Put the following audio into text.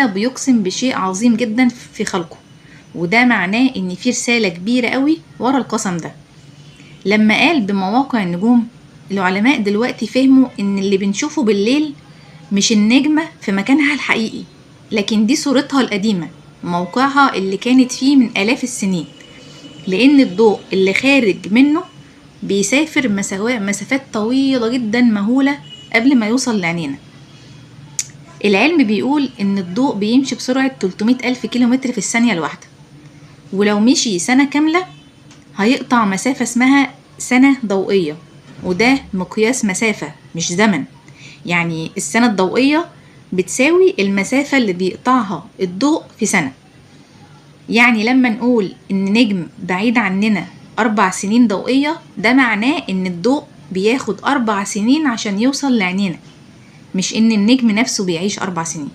بيقسم بشيء عظيم جدا في خلقه، وده معناه ان في رسالة كبيرة قوي ورا القسم ده. لما قال بمواقع النجوم، العلماء دلوقتي فهموا ان اللي بنشوفه بالليل مش النجمة في مكانها الحقيقي، لكن دي صورتها القديمة، موقعها اللي كانت فيه من آلاف السنين، لأن الضوء اللي خارج منه بيسافر مسافات طويلة جدا مهولة قبل ما يوصل لعينينا. العلم بيقول إن الضوء بيمشي بسرعة 300 ألف كيلومتر في الثانية الواحدة، ولو مشي سنة كاملة هيقطع مسافة اسمها سنة ضوئية، وده مقياس مسافة مش زمن. يعني السنة الضوئية بتساوي المسافة اللي بيقطعها الضوء في سنة. يعني لما نقول إن نجم بعيد عننا 4 سنين ضوئية، ده معناه إن الضوء بياخد 4 سنين عشان يوصل لعينينا، مش إن النجم نفسه بيعيش 4 سنين.